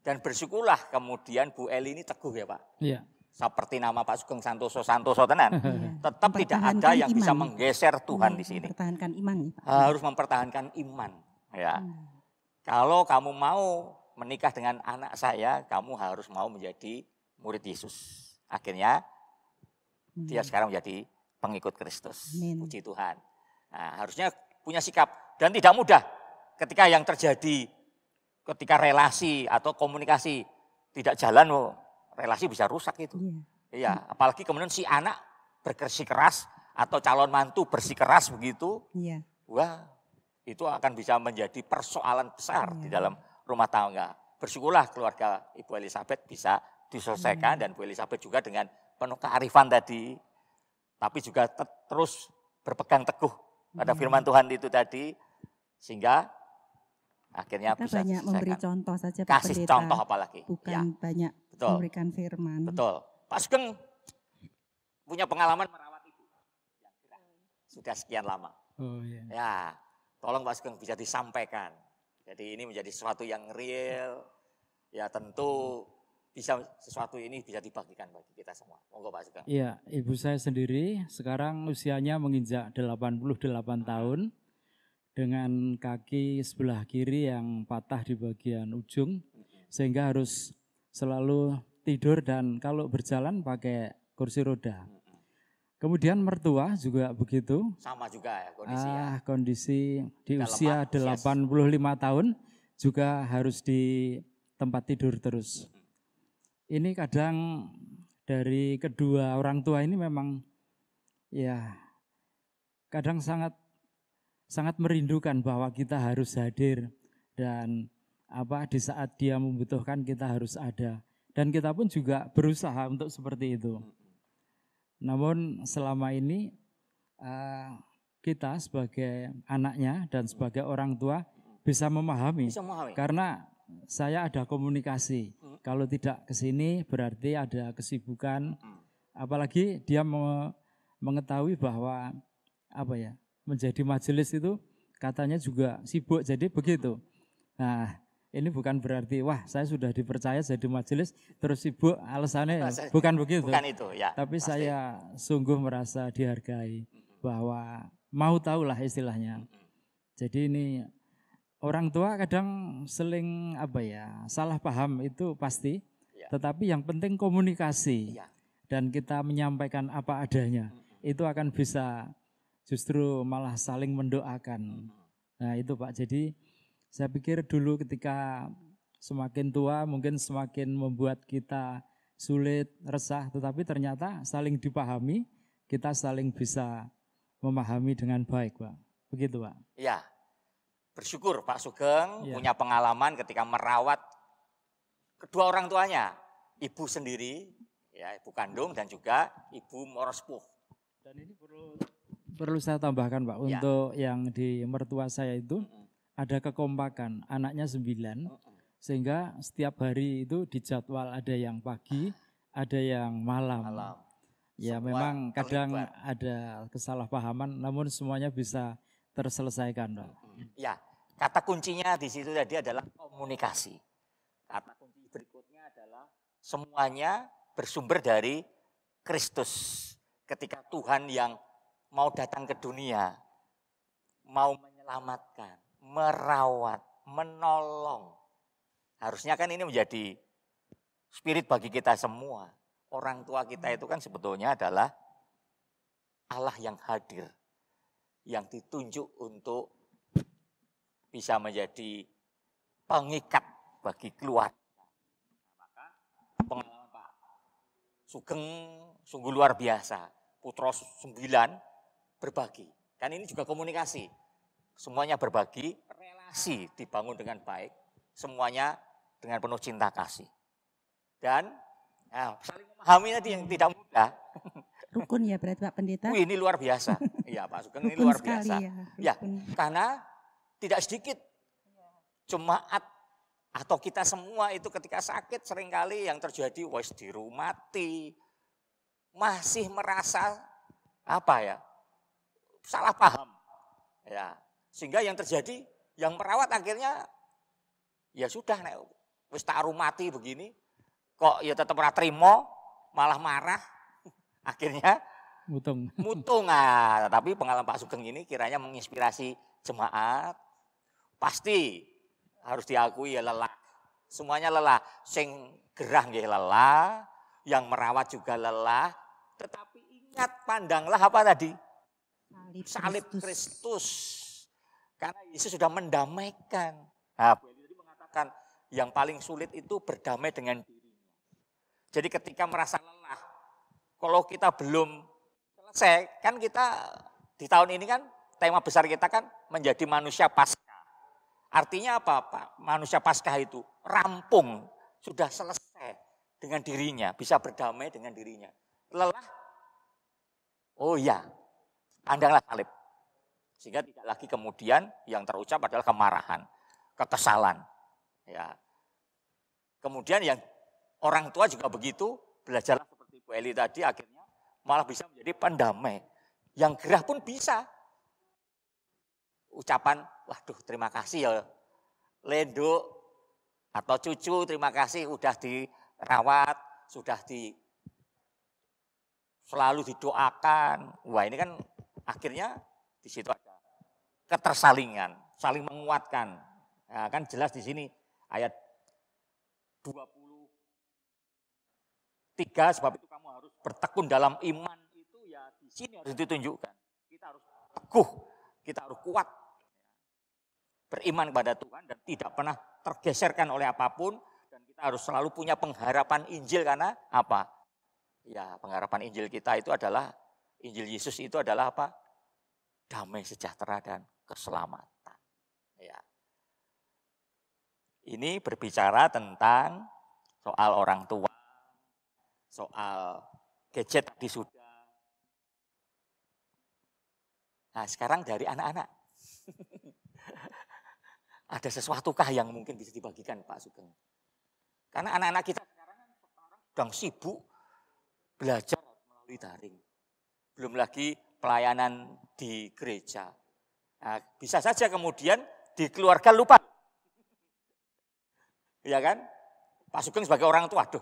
Dan bersyukurlah kemudian Bu Eli ini teguh ya Pak. Iya. Seperti nama Pak Sugeng Santoso tenan. Tetap tidak ada yang bisa menggeser Tuhan di sini. Mempertahankan iman. Harus mempertahankan iman. Ya. Kalau kamu mau menikah dengan anak saya, kamu harus mau menjadi murid Yesus. Akhirnya dia sekarang menjadi pengikut Kristus. Puji Tuhan. Nah, harusnya punya sikap. Dan tidak mudah ketika yang terjadi, ketika relasi atau komunikasi tidak jalan, relasi bisa rusak itu. Iya, apalagi kemudian si anak bersikeras atau calon mantu bersikeras begitu. Iya. Wah, itu akan bisa menjadi persoalan besar di dalam rumah tangga. Bersyukurlah keluarga Ibu Elizabeth bisa diselesaikan dan Bu Elizabeth juga dengan penuh kearifan tadi. Tapi juga terus berpegang teguh pada firman Tuhan itu tadi. Sehingga akhirnya kita bisa banyak memberi contoh saja Pak kasih Pendeta, contoh apalagi. Bukan banyak memberikan firman. Betul. Pak Sugeng punya pengalaman merawat ibu. Sudah sekian lama. Oh iya. Ya, tolong Pak Sugeng bisa disampaikan. Jadi ini menjadi sesuatu yang real. Ya tentu bisa sesuatu ini bisa dibagikan bagi kita semua. Monggo Pak Sugeng. Iya, ibu saya sendiri sekarang usianya menginjak 88 tahun. dengan kaki sebelah kiri yang patah di bagian ujung, sehingga harus selalu tidur dan kalau berjalan pakai kursi roda. Kemudian mertua juga begitu. Sama juga ya kondisi ya. Kondisi di Udah usia lemah, 85 tahun juga harus di tempat tidur terus. Ini kadang dari kedua orang tua ini memang ya kadang sangat merindukan bahwa kita harus hadir dan di saat dia membutuhkan kita harus ada. Dan kita pun juga berusaha untuk seperti itu. Namun selama ini kita sebagai anaknya dan sebagai orang tua bisa memahami. Karena saya ada komunikasi. Kalau tidak ke sini berarti ada kesibukan. Apalagi dia mengetahui bahwa menjadi majelis itu katanya juga sibuk. Jadi begitu. Nah, ini bukan berarti wah saya sudah dipercaya jadi majelis terus sibuk, alasannya bukan begitu. Bukan itu ya. Tapi pasti. Saya sungguh merasa dihargai bahwa mau tahu lah istilahnya. Jadi ini orang tua kadang seling salah paham itu pasti. Ya. Tetapi yang penting komunikasi ya. Dan kita menyampaikan apa adanya itu akan bisa justru malah saling mendoakan. Nah itu Pak, jadi saya pikir dulu ketika semakin tua mungkin semakin membuat kita sulit, resah, tetapi ternyata saling dipahami, kita saling bisa memahami dengan baik Pak. Begitu Pak. Iya, bersyukur Pak Sugeng punya pengalaman ketika merawat kedua orang tuanya. Ibu sendiri, ya ibu kandung dan juga ibu morosepuh. Dan ini perlu saya tambahkan Pak, untuk yang di mertua saya itu, ada kekompakan, anaknya 9, sehingga setiap hari itu dijadwal ada yang pagi, ada yang malam. Ya semua memang kadang ada kesalahpahaman, namun semuanya bisa terselesaikan. Ya, kata kuncinya di situ tadi adalah komunikasi. Kata kunci berikutnya adalah semuanya bersumber dari Kristus. Ketika Tuhan yang mau datang ke dunia, mau menyelamatkan, merawat, menolong. Harusnya kan ini menjadi spirit bagi kita semua. Orang tua kita itu kan sebetulnya adalah Allah yang hadir, yang ditunjuk untuk bisa menjadi pengikat bagi keluarga. Maka pengalaman Pak Sugeng sungguh luar biasa. Putra 9 berbagi. Kan ini juga komunikasi. Semuanya berbagi, relasi dibangun dengan baik, semuanya dengan penuh cinta kasih. Dan saling memahami tadi yang tidak mudah. Rukun ya berarti Pak Pendeta? Ini luar biasa. Iya Pak Sugeng, ini luar biasa. Ya, karena tidak sedikit jemaat atau kita semua itu ketika sakit seringkali yang terjadi dirumati, masih merasa salah paham. Ya. Sehingga yang terjadi, yang merawat akhirnya ya sudah wis tak rumati begini, kok ya tetap ora trimo, malah marah. Akhirnya mutung. Nah, tapi pengalaman Pak Sugeng ini kiranya menginspirasi jemaat. Pasti harus diakui ya lelah. Semuanya lelah. Sing gerah nggih lelah, yang merawat juga lelah. Tetapi ingat, pandanglah apa tadi? Salib Kristus. Karena Yesus sudah mendamaikan. Nah, Bu Eli tadi mengatakan yang paling sulit itu berdamai dengan dirinya. Jadi ketika merasa lelah, kalau kita belum selesai, kan kita di tahun ini kan tema besar kita kan menjadi manusia Paskah. Artinya apa Pak? Manusia Paskah itu rampung, sudah selesai dengan dirinya, bisa berdamai dengan dirinya. Lelah, oh iya, pandanglah salib. Sehingga tidak lagi kemudian yang terucap adalah kemarahan, kekesalan. Ya. Kemudian yang orang tua juga begitu, belajarlah seperti Bu Eli tadi, akhirnya malah bisa menjadi pendamai. Yang gerah pun bisa. Ucapan, waduh terima kasih ya Lendo atau cucu, terima kasih udah dirawat, sudah selalu didoakan. Wah ini kan akhirnya di situ ada ketersalingan, saling menguatkan. Nah, kan jelas di sini ayat 23, sebab itu kamu harus bertekun dalam iman itu ya di sini harus ditunjukkan. Kita harus teguh, kita harus kuat. Beriman kepada Tuhan dan tidak pernah tergeserkan oleh apapun. Dan kita harus selalu punya pengharapan Injil karena apa? Ya pengharapan Injil kita itu adalah, Injil Yesus itu adalah apa? Damai sejahtera dan keselamatan. Ya. Ini berbicara tentang soal orang tua, soal gadget tadi sudah. Nah sekarang dari anak-anak. Ada sesuatukah yang mungkin bisa dibagikan Pak Sugeng? Karena anak-anak kita sekarang sedang sibuk belajar melalui daring. Belum lagi pelayanan di gereja. Nah, bisa saja kemudian di keluarga lupa. Ya kan? Pak Sugeng sebagai orang tua, aduh.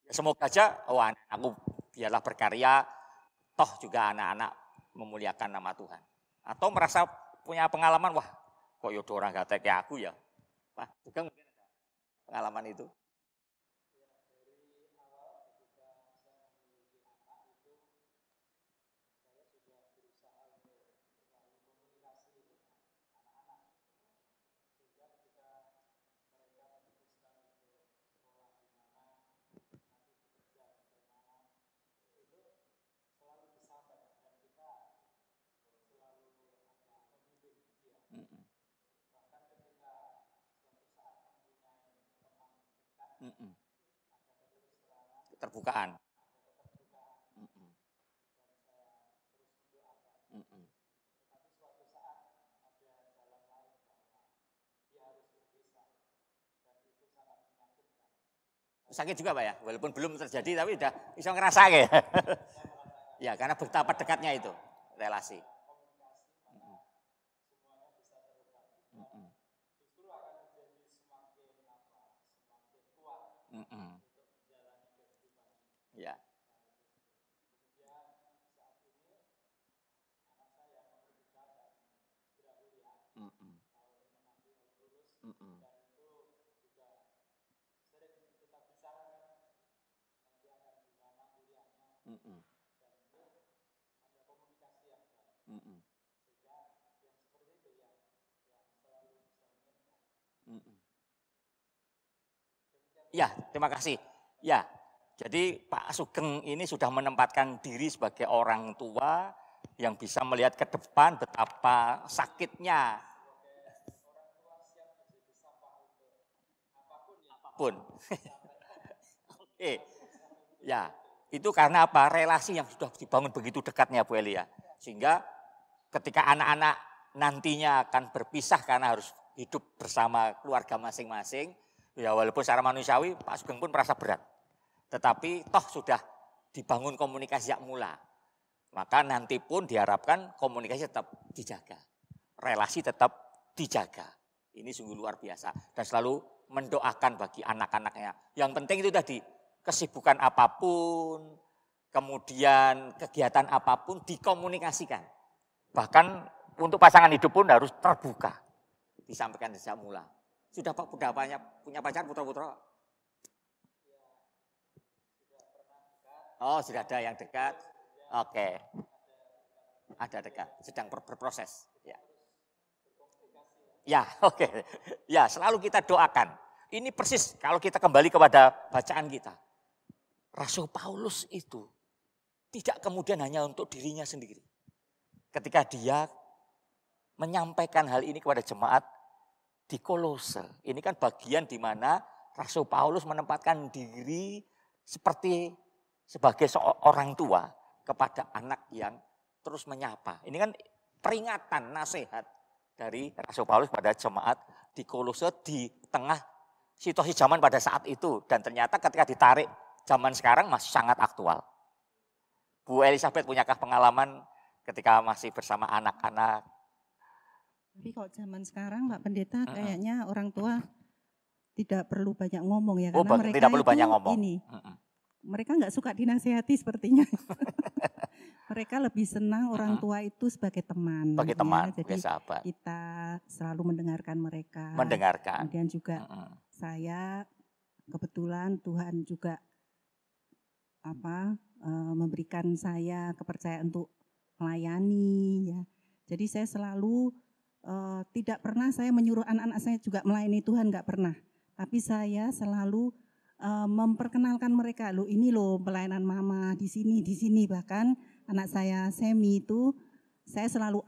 Semoga aja, aku biarlah berkarya, toh juga anak-anak memuliakan nama Tuhan. Atau merasa punya pengalaman, wah kok yodo orang gak kayak aku ya. Pak Sugeng mungkin ada pengalaman itu. Keterbukaan. Sakit juga Pak ya, walaupun belum terjadi tapi udah bisa ngerasa ya. Ya karena betapa dekatnya itu relasi. Ya. Ya, terima kasih. Ya, jadi Pak Sugeng ini sudah menempatkan diri sebagai orang tua yang bisa melihat ke depan betapa sakitnya. Apapun. Oke. Ya, itu karena apa? Relasi yang sudah dibangun begitu dekatnya Bu Elia. Sehingga ketika anak-anak nantinya akan berpisah karena harus hidup bersama keluarga masing-masing, ya walaupun secara manusiawi Pak Sugeng pun merasa berat. Tetapi toh sudah dibangun komunikasi yang mula. Maka nanti pun diharapkan komunikasi tetap dijaga. Relasi tetap dijaga. Ini sungguh luar biasa. Dan selalu mendoakan bagi anak-anaknya. Yang penting itu tadi, kesibukan apapun, kemudian kegiatan apapun dikomunikasikan. Bahkan untuk pasangan hidup pun harus terbuka. Disampaikan sejak mula. Sudah Pak, sudah punya pacar putra-putra? Oh, sudah ada yang dekat. Oke. Ada dekat, sedang berproses. Ya. Ya, oke. Ya, selalu kita doakan. Ini persis kalau kita kembali kepada bacaan kita. Rasul Paulus itu tidak kemudian hanya untuk dirinya sendiri. Ketika dia menyampaikan hal ini kepada jemaat di Kolose. Ini kan bagian di mana Rasul Paulus menempatkan diri seperti sebagai seorang tua kepada anak yang terus menyapa. Ini kan peringatan, nasihat dari Rasul Paulus pada jemaat di Kolose di tengah situasi zaman pada saat itu. Dan ternyata ketika ditarik zaman sekarang masih sangat aktual. Bu Elizabeth punyakah pengalaman ketika masih bersama anak-anak? Tapi kalau zaman sekarang Pak Pendeta kayaknya orang tua tidak perlu banyak ngomong ya. Karena mereka tidak perlu banyak ngomong. Mereka nggak suka dinasehati sepertinya. Mereka lebih senang orang tua itu sebagai teman. Sebagai teman, jadi sebagai sahabat. kita selalu mendengarkan mereka. Mendengarkan. Kemudian juga saya kebetulan Tuhan juga memberikan saya kepercayaan untuk melayani ya. Jadi saya selalu tidak pernah saya menyuruh anak-anak saya juga melayani Tuhan, enggak pernah. Tapi saya selalu memperkenalkan mereka, loh ini loh pelayanan mama di sini bahkan anak saya Semi itu saya selalu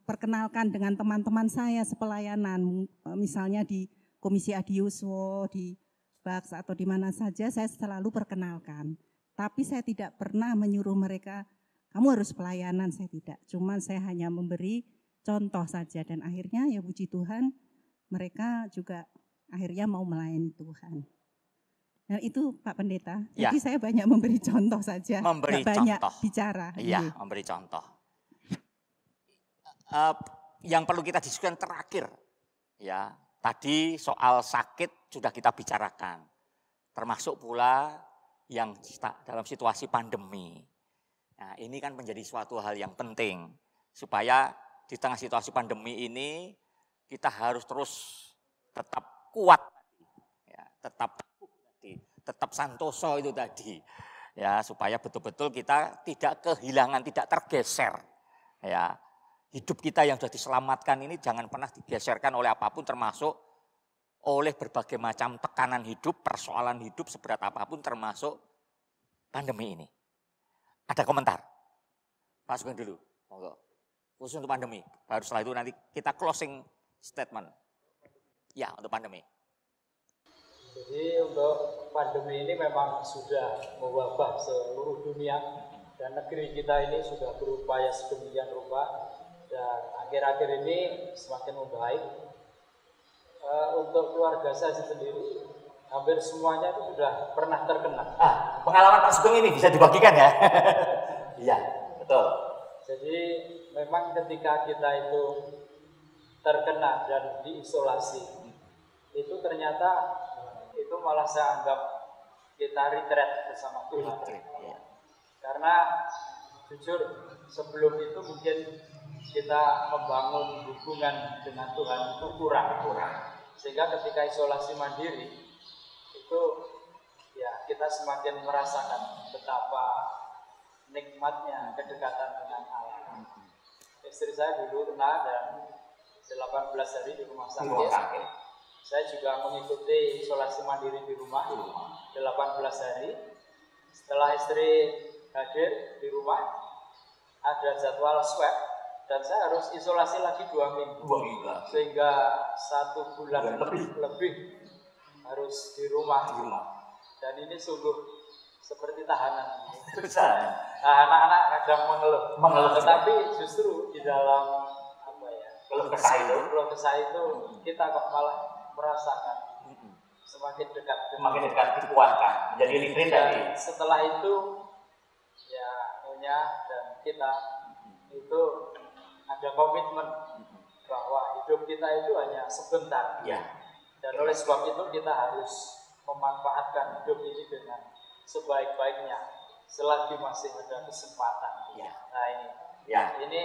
perkenalkan dengan teman-teman saya sepelayanan, misalnya di Komisi Adiuswo, di Baks atau di mana saja saya selalu perkenalkan. Tapi saya tidak pernah menyuruh mereka, kamu harus pelayanan, saya tidak. Cuman saya hanya memberi contoh saja dan akhirnya ya puji Tuhan mereka juga akhirnya mau melayani Tuhan. Dan itu Pak Pendeta, jadi saya banyak memberi contoh saja, memberi banyak contoh. Bicara. Iya, memberi contoh. Yang perlu kita diskusikan terakhir, ya tadi soal sakit sudah kita bicarakan, termasuk pula yang dalam situasi pandemi. Nah, ini kan menjadi suatu hal yang penting supaya di tengah situasi pandemi ini kita harus terus tetap kuat, ya, tetap santoso itu tadi, ya supaya betul-betul kita tidak kehilangan, tidak tergeser, ya hidup kita yang sudah diselamatkan ini jangan pernah digeserkan oleh apapun, termasuk oleh berbagai macam tekanan hidup, persoalan hidup seberat apapun, termasuk pandemi ini. Ada komentar, Pak Sugeng dulu, monggo. Khusus untuk pandemi, baru setelah itu nanti kita closing statement. Ya, untuk pandemi. Jadi untuk pandemi ini memang sudah mewabah seluruh dunia dan negeri kita ini sudah berupaya sedemikian rupa dan akhir-akhir ini semakin membaik. Untuk keluarga saya sendiri hampir semuanya itu sudah pernah terkena. Pengalaman Pak Sugeng ini bisa dibagikan ya? Iya, betul. Jadi memang ketika kita itu terkena dan diisolasi, itu ternyata itu malah saya anggap kita retreat bersama Tuhan. Karena jujur sebelum itu mungkin kita membangun hubungan dengan Tuhan itu kurang. Sehingga ketika isolasi mandiri itu ya kita semakin merasakan betapa nikmatnya kedekatan dengan Allah. Istri saya dulu kena dan 18 hari di rumah sakit. Saya juga mengikuti isolasi mandiri di rumah 18 hari. Setelah istri hadir di rumah, ada jadwal swab dan saya harus isolasi lagi 2 minggu. Sehingga 1 bulan lebih harus di rumah. Dan ini sungguh seperti tahanan. Nah, anak-anak kadang mengeluh. Tetapi justru di dalam keluh kesah itu kita kok malah merasakan semakin dekat, dikuatkan, menjadi listrik dari. Setelah itu ya Nyonya dan kita itu ada komitmen bahwa hidup kita itu hanya sebentar. Dan oleh sebab itu kita harus memanfaatkan hidup ini dengan sebaik-baiknya selagi masih ada kesempatan. Nah ini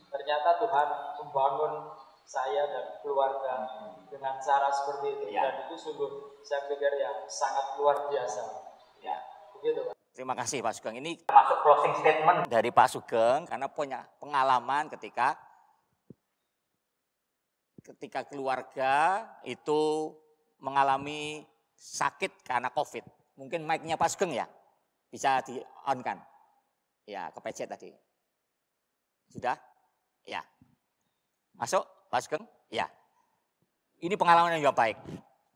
ternyata Tuhan membangun saya dan keluarga dengan cara seperti itu. Dan itu sungguh saya pikir yang sangat luar biasa. Begitu, Pak. Terima kasih Pak Sugeng. Ini masuk closing statement dari Pak Sugeng karena punya pengalaman ketika keluarga itu mengalami sakit karena COVID. Mungkin mic-nya Pak Sugeng ya? Bisa di-on-kan? Ya, kepecet tadi. Sudah? Ya. Masuk Pak Sugeng? Ya. Ini pengalaman yang baik.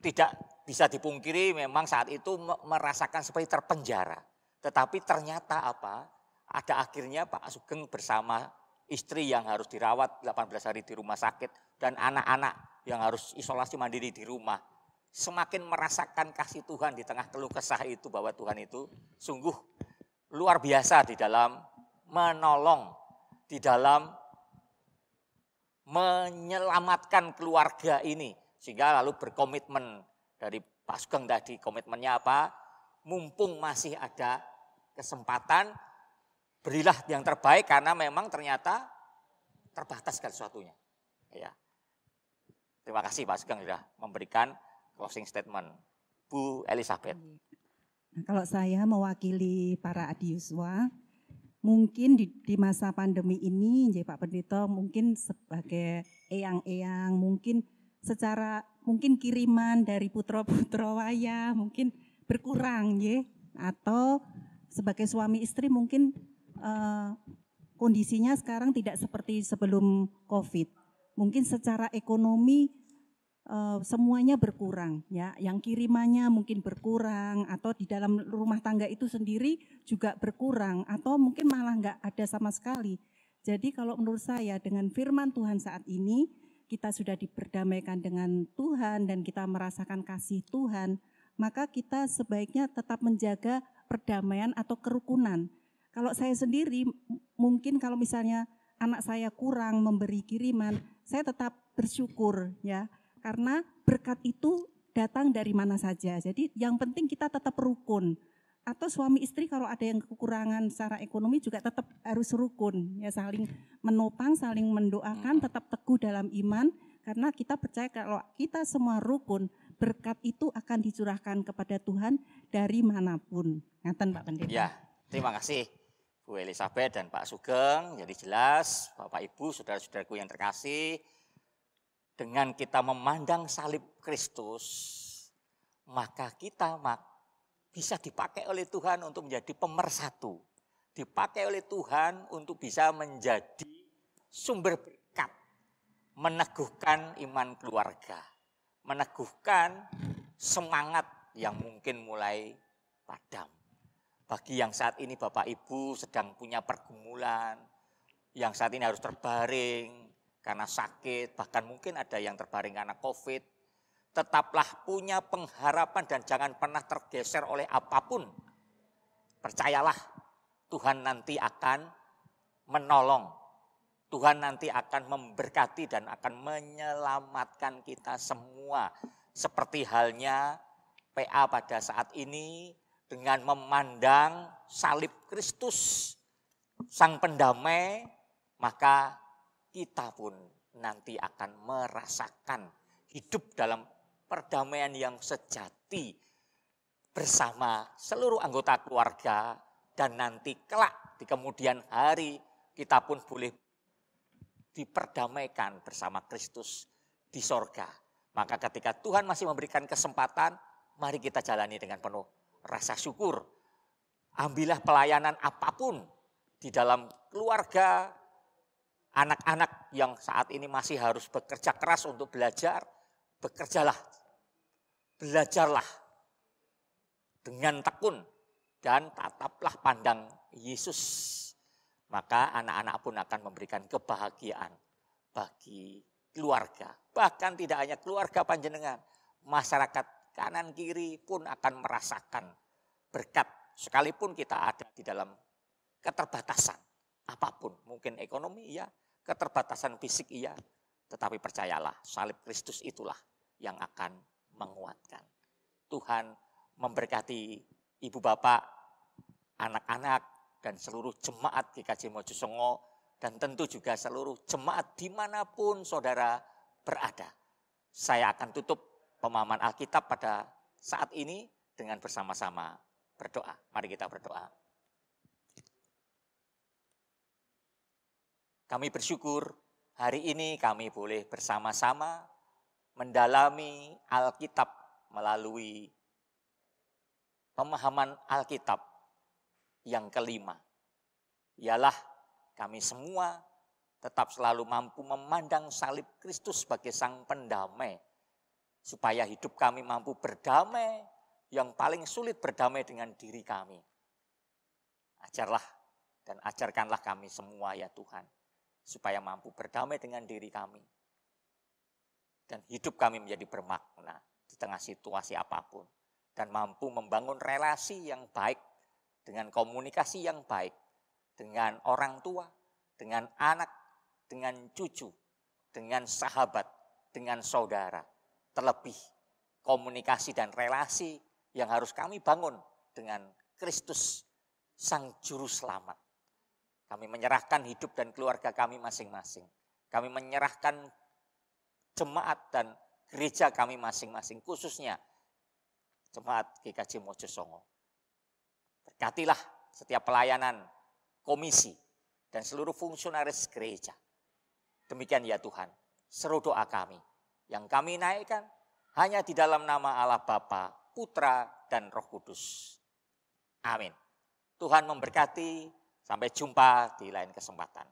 Tidak bisa dipungkiri memang saat itu merasakan seperti terpenjara. Tetapi ternyata apa? Ada akhirnya Pak Sugeng bersama istri yang harus dirawat 18 hari di rumah sakit dan anak-anak yang harus isolasi mandiri di rumah. Semakin merasakan kasih Tuhan di tengah keluh kesah itu bahwa Tuhan itu sungguh luar biasa di dalam menolong, di dalam menyelamatkan keluarga ini. Sehingga lalu berkomitmen dari Pak Sugeng tadi, komitmennya apa? Mumpung masih ada kesempatan, berilah yang terbaik karena memang ternyata terbatas segala sesuatunya. Ya. Terima kasih Pak Sugeng sudah memberikan closing statement. Bu Elizabeth. Nah, kalau saya mewakili para adiuswa, mungkin di masa pandemi ini, Pak Pendeta, mungkin sebagai eyang-eyang, mungkin mungkin kiriman dari putra-putra waya mungkin berkurang, atau sebagai suami istri mungkin kondisinya sekarang tidak seperti sebelum COVID. Mungkin secara ekonomi semuanya berkurang, ya. Yang kirimannya mungkin berkurang, atau di dalam rumah tangga itu sendiri juga berkurang, atau mungkin malah nggak ada sama sekali. Jadi kalau menurut saya dengan firman Tuhan saat ini, kita sudah diperdamaikan dengan Tuhan dan kita merasakan kasih Tuhan, maka kita sebaiknya tetap menjaga perdamaian atau kerukunan. Kalau saya sendiri, mungkin kalau misalnya anak saya kurang memberi kiriman, saya tetap bersyukur, ya. Karena berkat itu datang dari mana saja. Jadi yang penting kita tetap rukun. Atau suami istri kalau ada yang kekurangan secara ekonomi juga tetap harus rukun. Ya, saling menopang, saling mendoakan, tetap teguh dalam iman. Karena kita percaya kalau kita semua rukun, berkat itu akan dicurahkan kepada Tuhan dari manapun. Ngaten Pak Pendeta. Ya, terima kasih Bu Elizabeth dan Pak Sugeng. Jadi jelas Bapak Ibu, saudara-saudaraku yang terkasih, dengan kita memandang salib Kristus, maka kita bisa dipakai oleh Tuhan untuk menjadi pemersatu. Dipakai oleh Tuhan untuk bisa menjadi sumber berkat. Meneguhkan iman keluarga. Meneguhkan semangat yang mungkin mulai padam. Bagi yang saat ini Bapak Ibu sedang punya pergumulan, yang saat ini harus terbaring karena sakit, bahkan mungkin ada yang terbaring karena COVID, tetaplah punya pengharapan dan jangan pernah tergeser oleh apapun. Percayalah, Tuhan nanti akan menolong. Tuhan nanti akan memberkati dan akan menyelamatkan kita semua. Seperti halnya PA pada saat ini dengan memandang salib Kristus, Sang Pendamai, maka kita pun nanti akan merasakan hidup dalam perdamaian yang sejati bersama seluruh anggota keluarga, dan nanti kelak di kemudian hari kita pun boleh diperdamaikan bersama Kristus di sorga. Maka ketika Tuhan masih memberikan kesempatan, mari kita jalani dengan penuh rasa syukur. Ambillah pelayanan apapun di dalam keluarga, anak-anak yang saat ini masih harus bekerja keras untuk belajar, bekerjalah, belajarlah dengan tekun dan tataplah pandang Yesus. Maka anak-anak pun akan memberikan kebahagiaan bagi keluarga. Bahkan tidak hanya keluarga panjenengan, masyarakat kanan kiri pun akan merasakan berkat. Sekalipun kita ada di dalam keterbatasan apapun, mungkin ekonomi iya, keterbatasan fisik iya, tetapi percayalah salib Kristus itulah yang akan menguatkan. Tuhan memberkati ibu bapak, anak-anak, dan seluruh jemaat GKJ Mojosongo, dan tentu juga seluruh jemaat dimanapun saudara berada. Saya akan tutup pemahaman Alkitab pada saat ini dengan bersama-sama berdoa. Mari kita berdoa. Kami bersyukur hari ini kami boleh bersama-sama mendalami Alkitab melalui pemahaman Alkitab yang kelima. Ialah kami semua tetap selalu mampu memandang salib Kristus sebagai Sang Pendamai. Supaya hidup kami mampu berdamai, yang paling sulit berdamai dengan diri kami. Ajarlah dan ajarkanlah kami semua ya Tuhan, supaya mampu berdamai dengan diri kami. Dan hidup kami menjadi bermakna di tengah situasi apapun. Dan mampu membangun relasi yang baik, dengan komunikasi yang baik, dengan orang tua, dengan anak, dengan cucu, dengan sahabat, dengan saudara. Terlebih komunikasi dan relasi yang harus kami bangun dengan Kristus, Sang Juru Selamat. Kami menyerahkan hidup dan keluarga kami masing-masing. Kami menyerahkan jemaat dan gereja kami masing-masing, khususnya jemaat GKJ Mojosongo. Berkatilah setiap pelayanan, komisi, dan seluruh fungsionaris gereja. Demikian ya Tuhan, seru doa kami yang kami naikkan hanya di dalam nama Allah Bapa, Putra, dan Roh Kudus. Amin. Tuhan memberkati, sampai jumpa di lain kesempatan.